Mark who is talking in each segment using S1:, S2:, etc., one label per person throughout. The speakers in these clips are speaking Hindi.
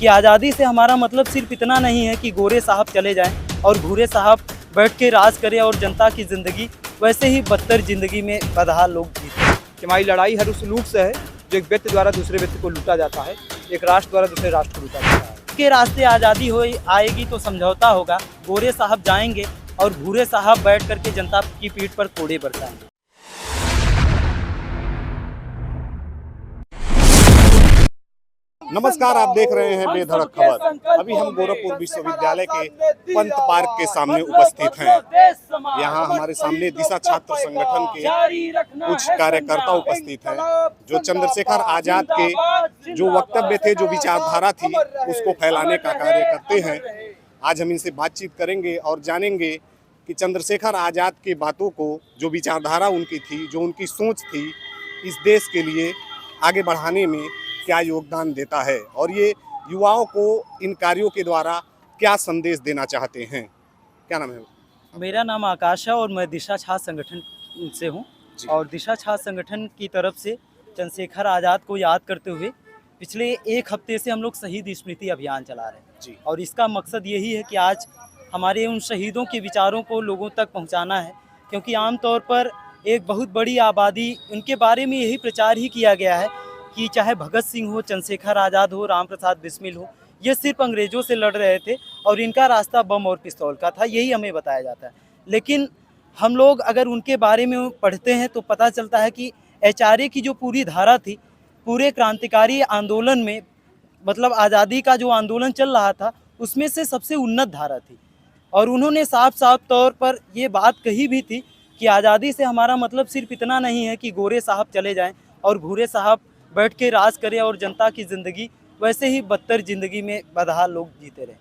S1: कि आज़ादी से हमारा मतलब सिर्फ इतना नहीं है कि गोरे साहब चले जाएं और भूरे साहब बैठ के राज करें और जनता की ज़िंदगी वैसे ही बदतर ज़िंदगी में बदहाल लोग जीते।
S2: कि हमारी लड़ाई हर उस लूट से है जो एक व्यक्ति द्वारा दूसरे व्यक्ति को लूटा जाता है, एक राष्ट्र द्वारा दूसरे राष्ट्र को लूटा जाता है।
S1: के रास्ते आज़ादी हो आएगी तो समझौता होगा, गोरे साहब जाएंगे और भूरे साहब बैठ करके जनता की पीठ पर कोड़े बरसाएंगे।
S3: नमस्कार, आप देख रहे हैं बेधड़क खबर। अभी हम गोरखपुर विश्वविद्यालय के पंत पार्क के सामने उपस्थित हैं। यहाँ हमारे सामने दिशा छात्र संगठन के कुछ कार्यकर्ता उपस्थित हैं जो चंद्रशेखर आजाद के जो वक्तव्य थे, जो विचारधारा थी, उसको फैलाने का कार्य करते हैं। आज हम इनसे बातचीत करेंगे और जानेंगे कि चंद्रशेखर आजाद की बातों को, जो विचारधारा उनकी थी, जो उनकी सोच थी, इस देश के लिए आगे बढ़ाने में क्या योगदान देता है और ये युवाओं को इन कार्यों के द्वारा क्या संदेश देना चाहते हैं। क्या नाम है?
S1: मेरा नाम आकाश है और मैं दिशा छात्र संगठन से हूँ और दिशा छात्र संगठन की तरफ से चंद्रशेखर आज़ाद को याद करते हुए पिछले एक हफ्ते से हम लोग शहीद स्मृति अभियान चला रहे हैं
S3: जी।
S1: और इसका मकसद यही है कि आज हमारे उन शहीदों के विचारों को लोगों तक पहुँचाना है, क्योंकि आमतौर पर एक बहुत बड़ी आबादी उनके बारे में यही प्रचार ही किया गया है कि चाहे भगत सिंह हो, चंद्रशेखर आज़ाद हो, राम प्रसाद बिस्मिल हो, ये सिर्फ अंग्रेज़ों से लड़ रहे थे और इनका रास्ता बम और पिस्तौल का था, यही हमें बताया जाता है। लेकिन हम लोग अगर उनके बारे में पढ़ते हैं तो पता चलता है कि HRA की जो पूरी धारा थी, पूरे क्रांतिकारी आंदोलन में, मतलब आज़ादी का जो आंदोलन चल रहा था, उसमें से सबसे उन्नत धारा थी। और उन्होंने साफ साफ तौर पर ये बात कही भी थी कि आज़ादी से हमारा मतलब सिर्फ इतना नहीं है कि गोरे साहब चले जाएँ और भूरे साहब बैठ के राज करें और जनता की ज़िंदगी वैसे ही बदतर ज़िंदगी में बदहाल लोग जीते रहे।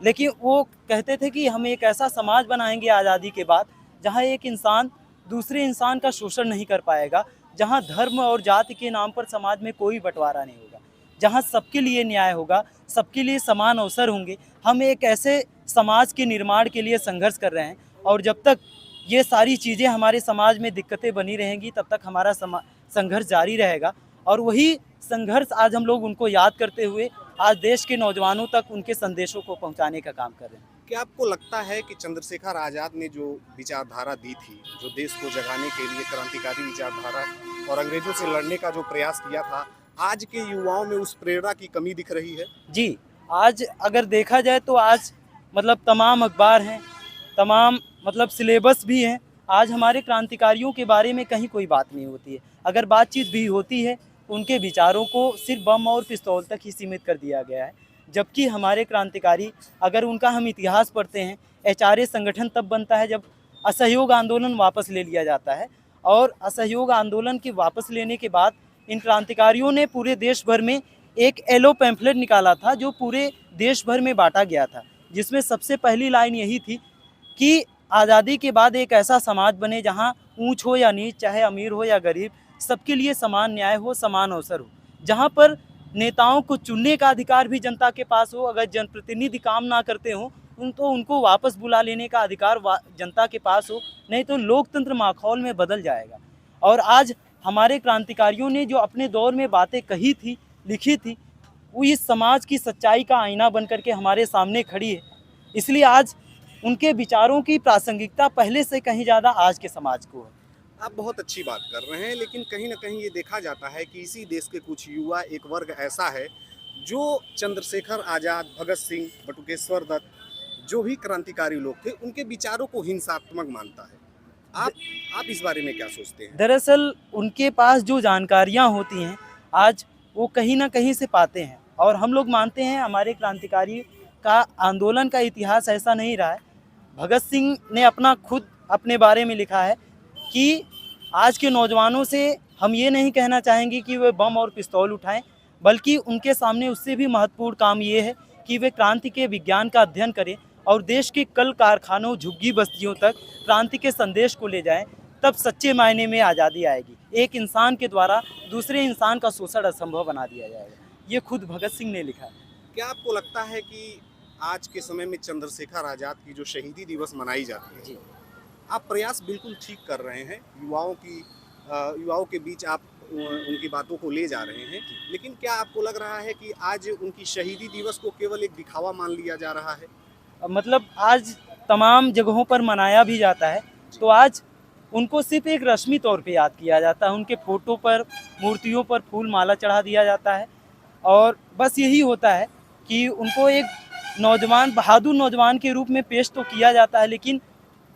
S1: लेकिन वो कहते थे कि हम एक ऐसा समाज बनाएंगे आज़ादी के बाद जहाँ एक इंसान दूसरे इंसान का शोषण नहीं कर पाएगा, जहाँ धर्म और जाति के नाम पर समाज में कोई बंटवारा नहीं होगा, जहाँ सबके लिए न्याय होगा, सबके लिए समान अवसर होंगे। हम एक ऐसे समाज के निर्माण के लिए संघर्ष कर रहे हैं और जब तक ये सारी चीज़ें हमारे समाज में दिक्कतें बनी रहेंगी तब तक हमारा संघर्ष जारी रहेगा। और वही संघर्ष आज हम लोग उनको याद करते हुए आज देश के नौजवानों तक उनके संदेशों को पहुंचाने का काम कर रहे हैं।
S3: क्या आपको लगता है कि चंद्रशेखर आजाद ने जो विचारधारा दी थी, जो देश को जगाने के लिए क्रांतिकारी विचारधारा और अंग्रेजों से लड़ने का जो प्रयास किया था, आज के युवाओं में उस प्रेरणा की कमी दिख रही है?
S1: जी, आज अगर देखा जाए तो आज मतलब तमाम अखबार हैं, तमाम मतलब सिलेबस भी हैं, आज हमारे क्रांतिकारियों के बारे में कहीं कोई बात नहीं होती है। अगर बातचीत भी होती है, उनके विचारों को सिर्फ बम और पिस्तौल तक ही सीमित कर दिया गया है। जबकि हमारे क्रांतिकारी, अगर उनका हम इतिहास पढ़ते हैं, HRA संगठन तब बनता है जब असहयोग आंदोलन वापस ले लिया जाता है और असहयोग आंदोलन के वापस लेने के बाद इन क्रांतिकारियों ने पूरे देश भर में एक येलो पैम्फलेट निकाला था जो पूरे देश भर में बांटा गया था, जिसमें सबसे पहली लाइन यही थी कि आज़ादी के बाद एक ऐसा समाज बने जहाँ ऊँच हो या नीच, चाहे अमीर हो या गरीब, सबके लिए समान न्याय हो, समान अवसर हो, जहाँ पर नेताओं को चुनने का अधिकार भी जनता के पास हो। अगर जनप्रतिनिधि काम ना करते हो तो उनको वापस बुला लेने का अधिकार जनता के पास हो, नहीं तो लोकतंत्र माहौल में बदल जाएगा। और आज हमारे क्रांतिकारियों ने जो अपने दौर में बातें कही थी, लिखी थी, वो इस समाज की सच्चाई का आईना बन करके हमारे सामने खड़ी है। इसलिए आज उनके विचारों की प्रासंगिकता पहले से कहीं ज़्यादा आज के समाज को है।
S3: आप बहुत अच्छी बात कर रहे हैं, लेकिन कहीं ना कहीं ये देखा जाता है कि इसी देश के कुछ युवा, एक वर्ग ऐसा है जो चंद्रशेखर आजाद, भगत सिंह, बटुकेश्वर दत्त, जो भी क्रांतिकारी लोग थे, उनके विचारों को हिंसात्मक मानता है। आप इस बारे में क्या सोचते हैं?
S1: दरअसल उनके पास जो जानकारियाँ होती हैं आज वो कहीं ना कहीं से पाते हैं और हम लोग मानते हैं हमारे क्रांतिकारी का आंदोलन का इतिहास ऐसा नहीं रहा है। भगत सिंह ने अपना खुद अपने बारे में लिखा है कि आज के नौजवानों से हम ये नहीं कहना चाहेंगे कि वे बम और पिस्तौल उठाएं, बल्कि उनके सामने उससे भी महत्वपूर्ण काम ये है कि वे क्रांति के विज्ञान का अध्ययन करें और देश के कल कारखानों, झुग्गी बस्तियों तक क्रांति के संदेश को ले जाएं। तब सच्चे मायने में आज़ादी आएगी। एक इंसान के द्वारा दूसरे इंसान का शोषण असंभव बना दिया जाएगा। ये खुद भगत सिंह ने लिखा है।
S3: क्या आपको लगता है कि आज के समय में चंद्रशेखर आजाद की जो शहीदी दिवस मनाई जाती है,
S1: जी,
S3: आप प्रयास बिल्कुल ठीक कर रहे हैं, युवाओं के बीच आप उनकी बातों को ले जा रहे हैं, लेकिन क्या आपको लग रहा है कि आज उनकी शहीदी दिवस को केवल एक दिखावा मान लिया जा रहा है?
S1: मतलब आज तमाम जगहों पर मनाया भी जाता है, तो आज उनको सिर्फ एक रस्मी तौर पे याद किया जाता है। उनके फोटो पर, मूर्तियों पर फूल माला चढ़ा दिया जाता है और बस यही होता है कि उनको एक नौजवान, बहादुर नौजवान के रूप में पेश तो किया जाता है, लेकिन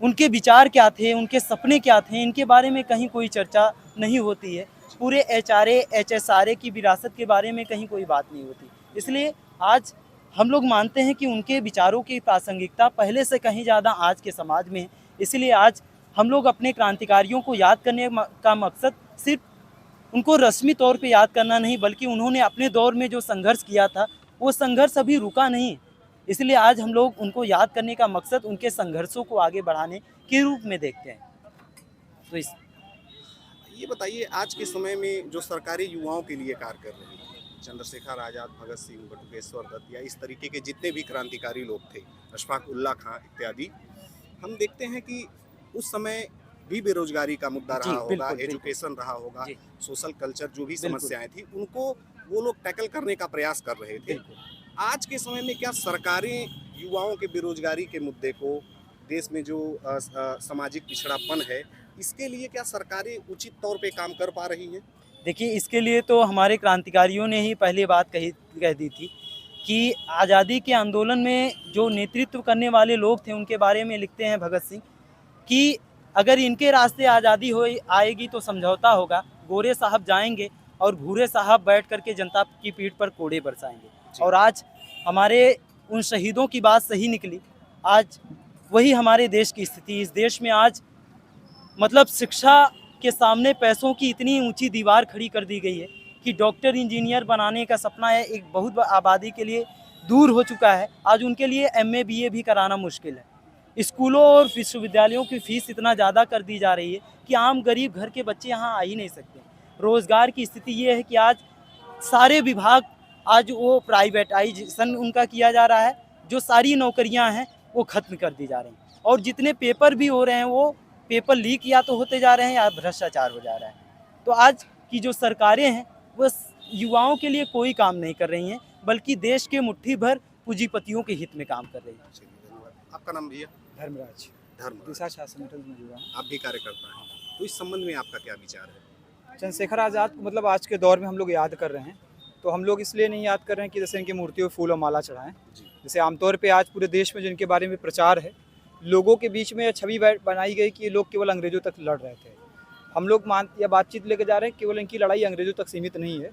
S1: उनके विचार क्या थे, उनके सपने क्या थे, इनके बारे में कहीं कोई चर्चा नहीं होती है। पूरे HRA की विरासत के बारे में कहीं कोई बात नहीं होती। इसलिए आज हम लोग मानते हैं कि उनके विचारों की प्रासंगिकता पहले से कहीं ज़्यादा आज के समाज में है। इसलिए आज हम लोग अपने क्रांतिकारियों को याद करने का मकसद सिर्फ उनको रस्मी तौर पे याद करना नहीं, बल्कि उन्होंने अपने दौर में जो संघर्ष किया था वो संघर्ष अभी रुका नहीं। इसलिए आज हम लोग उनको याद करने का मकसद उनके संघर्षों को आगे बढ़ाने के रूप में देखते हैं। तो
S3: ये बताइए, आज के समय में जो सरकारी युवाओं के लिए कार्य कर रही है, चंद्रशेखर आज़ाद, भगत सिंह, बटुकेश्वर दत्त या इस तरीके के जितने भी क्रांतिकारी लोग थे, अशफाक उल्लाह खां इत्यादि, हम देखते हैं कि उस समय भी बेरोजगारी का मुद्दा रहा होगा, एजुकेशन रहा होगा, सोशल कल्चर जो भी समस्याएं थी उनको वो लोग टैकल करने का प्रयास कर रहे थे। आज के समय में क्या सरकारें युवाओं के बेरोजगारी के मुद्दे को, देश में जो सामाजिक पिछड़ापन है, इसके लिए क्या सरकारें उचित तौर पे काम कर पा रही हैं?
S1: देखिए, इसके लिए तो हमारे क्रांतिकारियों ने ही पहली बात कह दी थी कि आज़ादी के आंदोलन में जो नेतृत्व करने वाले लोग थे उनके बारे में लिखते हैं भगत सिंह कि अगर इनके रास्ते आज़ादी हो आएगी तो समझौता होगा, गोरे साहब जाएंगे और भूरे साहब बैठ करके जनता की पीठ पर कोड़े बरसाएंगे। और आज हमारे उन शहीदों की बात सही निकली। आज वही हमारे देश की स्थिति, इस देश में आज मतलब शिक्षा के सामने पैसों की इतनी ऊंची दीवार खड़ी कर दी गई है कि डॉक्टर, इंजीनियर बनाने का सपना है एक बहुत आबादी के लिए दूर हो चुका है। आज उनके लिए MA BA भी कराना मुश्किल है। स्कूलों और विश्वविद्यालयों की फीस इतना ज़्यादा कर दी जा रही है कि आम गरीब घर के बच्चे यहाँ आ ही नहीं सकते। रोज़गार की स्थिति ये है कि आज सारे विभाग, आज वो प्राइवेटाइजेशन उनका किया जा रहा है, जो सारी नौकरियाँ हैं वो ख़त्म कर दी जा रही हैं और जितने पेपर भी हो रहे हैं वो पेपर लीक या तो होते जा रहे हैं या भ्रष्टाचार हो जा रहा है। तो आज की जो सरकारें हैं वो युवाओं के लिए कोई काम नहीं कर रही हैं, बल्कि देश के मुट्ठी भर पूंजीपतियों के हित में काम कर रही हैं।
S3: आपका नाम भैया?
S2: धर्मराज। दिशा शासन में जुड़ा हूँ।
S3: आप भी कार्यकर्ता हैं, तो इस संबंध में आपका क्या विचार है?
S2: चंद्रशेखर आज़ाद को मतलब आज के दौर में हम लोग याद कर रहे हैं, तो हम लोग इसलिए नहीं याद कर रहे हैं कि जैसे इनकी मूर्तियों फूल और माला चढ़ाएं। जैसे आमतौर पे आज पूरे देश में जिनके बारे में प्रचार है, लोगों के बीच में छवि बनाई गई कि ये लोग केवल अंग्रेज़ों तक लड़ रहे थे। हम लोग या बातचीत लेकर जा रहे हैं, केवल इनकी लड़ाई अंग्रेज़ों तक सीमित नहीं है।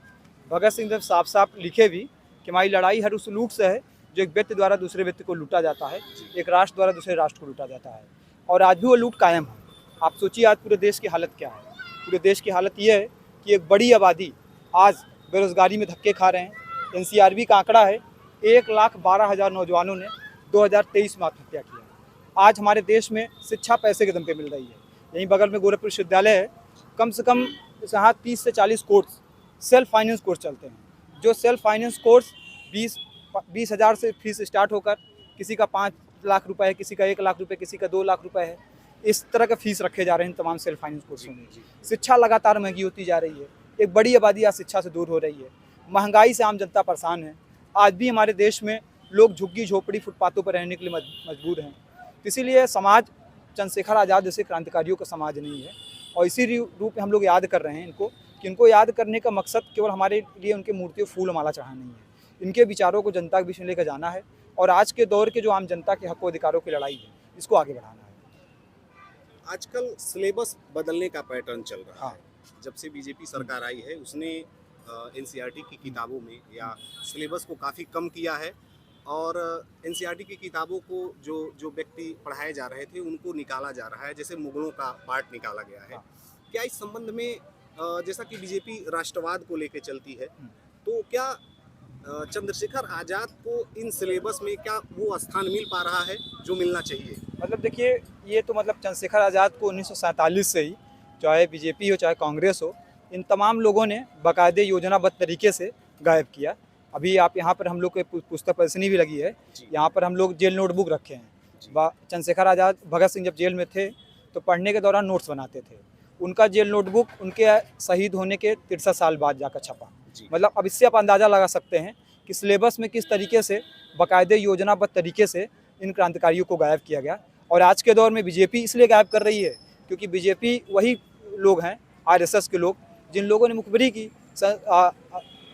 S2: भगत सिंह जब साफ साफ लिखे भी कि हमारी लड़ाई हर उस लूट से है जो एक व्यक्ति द्वारा दूसरे व्यक्ति को लूटा जाता है, एक राष्ट्र द्वारा दूसरे राष्ट्र को लूटा जाता है, और आज भी वो लूट कायम है। आप सोचिए आज पूरे देश की हालत क्या है। पूरे देश की हालत ये है कि एक बड़ी आबादी आज बेरोज़गारी में धक्के खा रहे हैं। NCRB का आंकड़ा है 1,12,000 नौजवानों ने 2023 में आत्महत्या किया। आज हमारे देश में शिक्षा पैसे के दम पे मिल रही है। यहीं बगल में गोरखपुर विश्वविद्यालय है, कम से कम यहाँ 30 से 40 कोर्स सेल्फ फाइनेंस कोर्स चलते हैं। जो सेल्फ फाइनेंस कोर्स 20,000 से फीस स्टार्ट होकर किसी का 5 लाख रुपए है, किसी का 1 लाख रुपए, किसी का 2 लाख रुपए है। इस तरह का फीस रखे जा रहे हैं तमाम सेल्फ फाइनेंस कोर्सों में। शिक्षा लगातार महंगी होती जा रही है। एक बड़ी आबादी आज शिक्षा से दूर हो रही है। महंगाई से आम जनता परेशान है। आज भी हमारे देश में लोग झुग्गी झोपड़ी फुटपाथों पर रहने के लिए मजबूर हैं। इसीलिए समाज चंद्रशेखर आज़ाद जैसे क्रांतिकारियों का समाज नहीं है, और इसी रूप में हम लोग याद कर रहे हैं इनको कि इनको याद करने का मकसद केवल हमारे लिए उनके मूर्तियों फूल माला चढ़ाना नहीं है। इनके विचारों को जनता के बीच में लेकर जाना है और आज के दौर के जो आम जनता के हक अधिकारों की लड़ाई है इसको आगे बढ़ाना है।
S3: आजकल सिलेबस बदलने का पैटर्न चल रहा है। जब से बीजेपी सरकार आई है उसने NCERT की किताबों में या सिलेबस को काफ़ी कम किया है, और NCERT की किताबों को जो व्यक्ति पढ़ाए जा रहे थे उनको निकाला जा रहा है, जैसे मुगलों का पार्ट निकाला गया है। क्या इस संबंध में जैसा कि बीजेपी राष्ट्रवाद को लेकर चलती है, तो क्या चंद्रशेखर आज़ाद को इन सिलेबस में क्या वो स्थान मिल पा रहा है जो मिलना चाहिए?
S2: मतलब देखिए, ये तो मतलब चंद्रशेखर आज़ाद को 1947 से ही, चाहे बीजेपी हो चाहे कांग्रेस हो, इन तमाम लोगों ने बाकायदे योजनाबद्ध तरीके से गायब किया। अभी आप यहाँ पर हम लोग के पुस्तक प्रदर्शनी भी लगी है, यहाँ पर हम लोग जेल नोटबुक रखे हैं। चंद्रशेखर आज़ाद, भगत सिंह जब जेल में थे तो पढ़ने के दौरान नोट्स बनाते थे। उनका जेल नोटबुक उनके शहीद होने के 63 साल बाद जाकर छपा।
S3: जी।
S2: मतलब अब इससे आप अंदाज़ा लगा सकते हैं कि सिलेबस में किस तरीके से बाकायदे योजनाबद्ध तरीके से इन क्रांतिकारियों को गायब किया गया। और आज के दौर में बीजेपी इसलिए गायब कर रही है क्योंकि बीजेपी वही लोग हैं, आरएसएस के लोग, जिन लोगों ने मुखबिरी की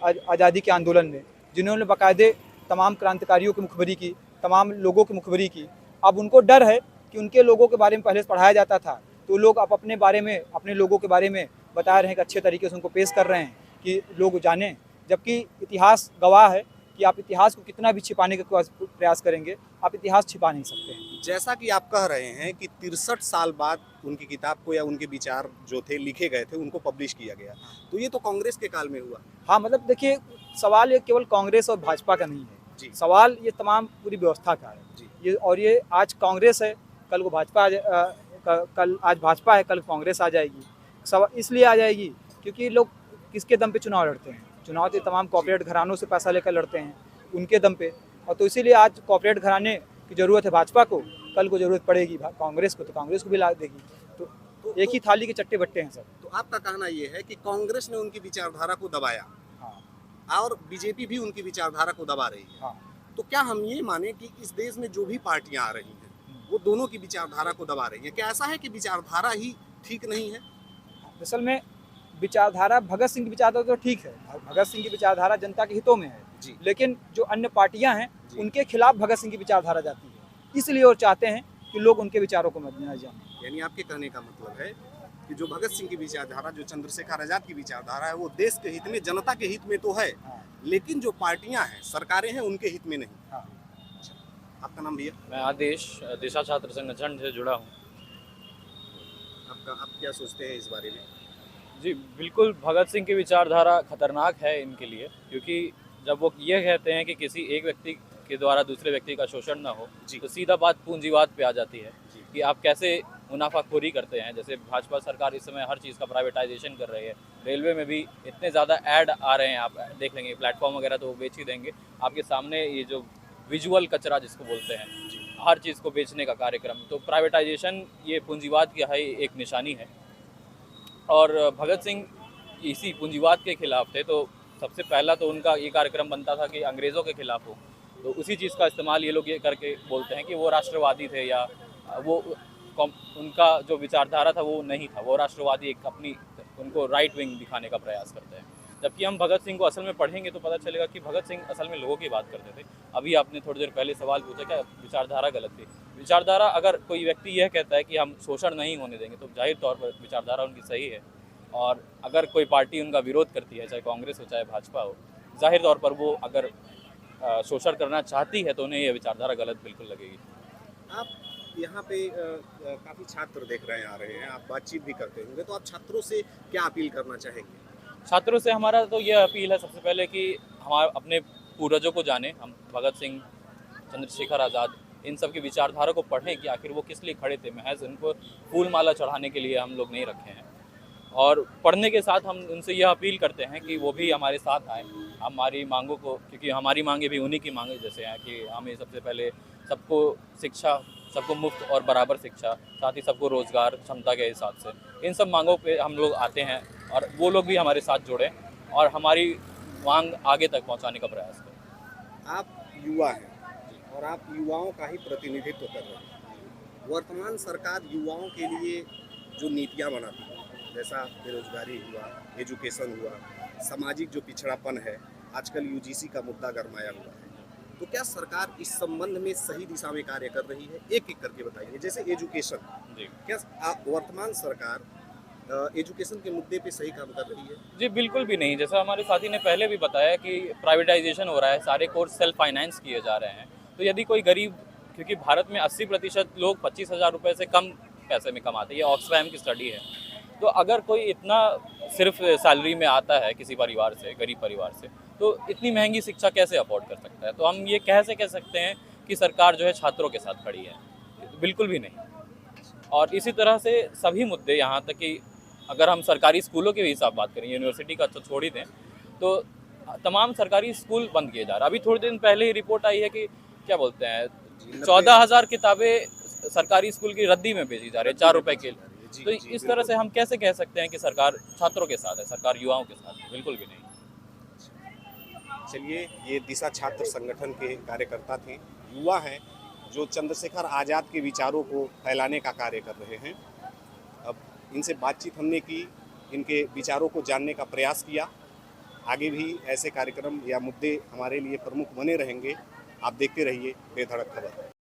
S2: आज़ादी के आंदोलन में, जिन्होंने बाकायदे तमाम क्रांतिकारियों की मुखबिरी की, तमाम लोगों की मुखबिरी की। अब उनको डर है कि उनके लोगों के बारे में पहले से पढ़ाया जाता था, तो लोग अब अपने बारे में, अपने लोगों के बारे में बता रहे हैं कि अच्छे तरीके से उनको पेश कर रहे हैं कि लोग जानें। जबकि इतिहास गवाह है कि आप इतिहास को कितना भी छिपाने का प्रयास करेंगे, आप इतिहास छिपा नहीं सकते हैं।
S3: जैसा कि आप कह रहे हैं कि 63 साल बाद उनकी किताब को या उनके विचार जो थे लिखे गए थे उनको पब्लिश किया गया, तो ये तो कांग्रेस के काल में हुआ।
S2: हाँ, मतलब देखिए, सवाल ये केवल कांग्रेस और भाजपा का नहीं है
S3: जी।
S2: सवाल ये तमाम पूरी व्यवस्था का है
S3: जी।
S2: ये आज कांग्रेस है, कल को भाजपा आज भाजपा है, कल कांग्रेस आ जाएगी। इसलिए आ जाएगी क्योंकि लोग किसके दम पे चुनाव लड़ते हैं? चुनाव तो तमाम कॉर्पोरेट घरानों से पैसा लेकर लड़ते हैं, उनके दम पे। और तो इसीलिए आज कॉर्पोरेट घराने की ज़रूरत है भाजपा को, कल को ज़रूरत पड़ेगी कांग्रेस को, तो कांग्रेस को भी ला देगी। तो एक ही थाली के चट्टे बट्टे हैं सब।
S3: तो आपका कहना ये है कि कांग्रेस ने उनकी विचारधारा को दबाया,
S2: हाँ,
S3: और बीजेपी भी उनकी विचारधारा को दबा रही है।
S2: हाँ।
S3: तो क्या हम ये माने कि इस देश में जो भी पार्टियां आ रही हैं वो दोनों की विचारधारा को दबा रही हैं? क्या ऐसा है कि विचारधारा ही ठीक नहीं है?
S2: असल में विचारधारा, भगत सिंह की विचारधारा तो ठीक है, भगत सिंह की विचारधारा जनता के हितों में है
S3: जी।
S2: लेकिन जो अन्य पार्टियां हैं
S3: जी।
S2: उनके खिलाफ भगत सिंह की विचारधारा जाती है, इसलिए वो चाहते हैं कि लोग उनके विचारों को न जानें।
S3: यानी आपके कहने का मतलब है कि जो भगत सिंह की विचारधारा, जो चंद्रशेखर आजाद की विचारधारा है, वो देश के हित में, जनता के हित में तो है,
S2: हाँ।
S3: लेकिन जो पार्टियां हैं, सरकारें हैं, उनके हित में नहीं।
S2: हाँ।
S3: आपका नाम भैया?
S4: मैं आदेश दिशा छात्र संगठन से जुड़ा हूँ।
S3: आप क्या सोचते हैं इस बारे में?
S4: जी बिल्कुल, भगत सिंह की विचारधारा खतरनाक है इनके लिए, क्योंकि जब वो ये कहते हैं कि किसी एक व्यक्ति के द्वारा दूसरे व्यक्ति का शोषण ना हो, तो सीधा बात पूंजीवाद पे आ जाती है कि आप कैसे मुनाफाखोरी करते हैं। जैसे भाजपा सरकार इस समय हर चीज़ का प्राइवेटाइजेशन कर रही है, रेलवे में भी इतने ज़्यादा ऐड आ रहे हैं, आप देख लेंगे, प्लेटफॉर्म वगैरह तो वो बेच ही देंगे आपके सामने। ये जो विजुअल कचरा जिसको बोलते हैं, हर चीज़ को बेचने का कार्यक्रम, तो प्राइवेटाइजेशन ये पूंजीवाद की है एक निशानी है। और भगत सिंह इसी पूंजीवाद के खिलाफ थे, तो सबसे पहला तो उनका ये कार्यक्रम बनता था कि अंग्रेज़ों के खिलाफ हो, तो उसी चीज़ का इस्तेमाल ये लोग ये करके बोलते हैं कि वो राष्ट्रवादी थे, या वो उनका जो विचारधारा था वो नहीं था, वो राष्ट्रवादी एक अपनी उनको राइट विंग दिखाने का प्रयास करते हैं। जबकि हम भगत सिंह को असल में पढ़ेंगे तो पता चलेगा कि भगत सिंह असल में लोगों की बात करते थे। अभी आपने थोड़ी देर पहले सवाल पूछा क्या विचारधारा गलत थी? विचारधारा, अगर कोई व्यक्ति यह कहता है कि हम शोषण नहीं होने देंगे, तो जाहिर तौर पर विचारधारा उनकी सही है। और अगर कोई पार्टी उनका विरोध करती है, चाहे कांग्रेस हो चाहे भाजपा हो, जाहिर तौर पर वो अगर शोषण करना चाहती है तो उन्हें यह विचारधारा गलत बिल्कुल लगेगी।
S3: आप यहाँ पे काफ़ी छात्र देख रहे हैं, आ रहे हैं, आप बातचीत भी करते होंगे, तो आप छात्रों से क्या अपील करना चाहेंगे?
S4: छात्रों से हमारा तो यह अपील है सबसे पहले कि हमारे अपने पूर्वजों को जानें, हम भगत सिंह, चंद्रशेखर आज़ाद, इन सब की विचारधारा को पढ़ें कि आखिर वो किस लिए खड़े थे। महज उनको फूल माला चढ़ाने के लिए हम लोग नहीं रखे हैं। और पढ़ने के साथ हम उनसे यह अपील करते हैं कि वो भी हमारे साथ आएँ, हमारी मांगों को, क्योंकि हमारी मांगे भी उन्हीं की मांगे जैसे हैं कि हमें सबसे पहले सबको शिक्षा, सबको मुफ्त और बराबर शिक्षा, साथ ही सबको रोज़गार क्षमता के हिसाब से, इन सब मांगों पे हम लोग आते हैं और वो लोग भी हमारे साथ जुड़ें और हमारी मांग आगे तक पहुंचाने का प्रयास करें।
S3: आप युवा हैं और आप युवाओं का ही प्रतिनिधित्व कर रहे हैं। वर्तमान सरकार युवाओं के लिए जो नीतियाँ बनाती है, जैसा बेरोजगारी हुआ, एजुकेशन हुआ, सामाजिक जो पिछड़ापन है, आजकल यूजीसी का मुद्दा गरमाया हुआ है, तो क्या सरकार इस संबंध में सही दिशा में कार्य कर रही है? एक एक करके बताइए। जैसे एजुकेशन, क्या वर्तमान सरकार एजुकेशन के मुद्दे पे सही काम कर रही है?
S4: जी बिल्कुल भी नहीं। जैसा हमारे साथी ने पहले भी बताया कि प्राइवेटाइजेशन हो रहा है, सारे कोर्स सेल्फ फाइनेंस किए जा रहे हैं। तो यदि कोई गरीब, क्योंकि भारत में 80% लोग 25,000 रुपये से कम पैसे में कमाते हैं, ये ऑक्सफैम की स्टडी है। तो अगर कोई इतना सिर्फ सैलरी में आता है किसी परिवार से, गरीब परिवार से, तो इतनी महंगी शिक्षा कैसे अफोर्ड कर सकता है? तो हम ये कैसे कह सकते हैं कि सरकार जो है छात्रों के साथ खड़ी है? बिल्कुल भी नहीं। और इसी तरह से सभी मुद्दे, यहाँ तक कि अगर हम सरकारी स्कूलों के भी हिसाब बात करें, यूनिवर्सिटी का तो छोड़ ही दें, तो तमाम सरकारी स्कूल बंद किए जा रहे हैं। अभी थोड़े दिन पहले ही रिपोर्ट आई है कि क्या बोलते हैं, 14,000 किताबें सरकारी स्कूल की रद्दी में भेजी जा रही है 4 रुपये के लिए।
S3: जी,
S4: तो
S3: जी,
S4: इस तरह से हम कैसे कह सकते हैं कि सरकार छात्रों के साथ है, सरकार युवाओं के साथ है? बिल्कुल भी नहीं।
S3: चलिए, ये दिशा छात्र संगठन के कार्यकर्ता थे, युवा हैं जो चंद्रशेखर आज़ाद के विचारों को फैलाने का कार्य कर रहे हैं। अब इनसे बातचीत हमने की, इनके विचारों को जानने का प्रयास किया। आगे भी ऐसे कार्यक्रम या मुद्दे हमारे लिए प्रमुख बने रहेंगे। आप देखते रहिए बेधड़क खबर।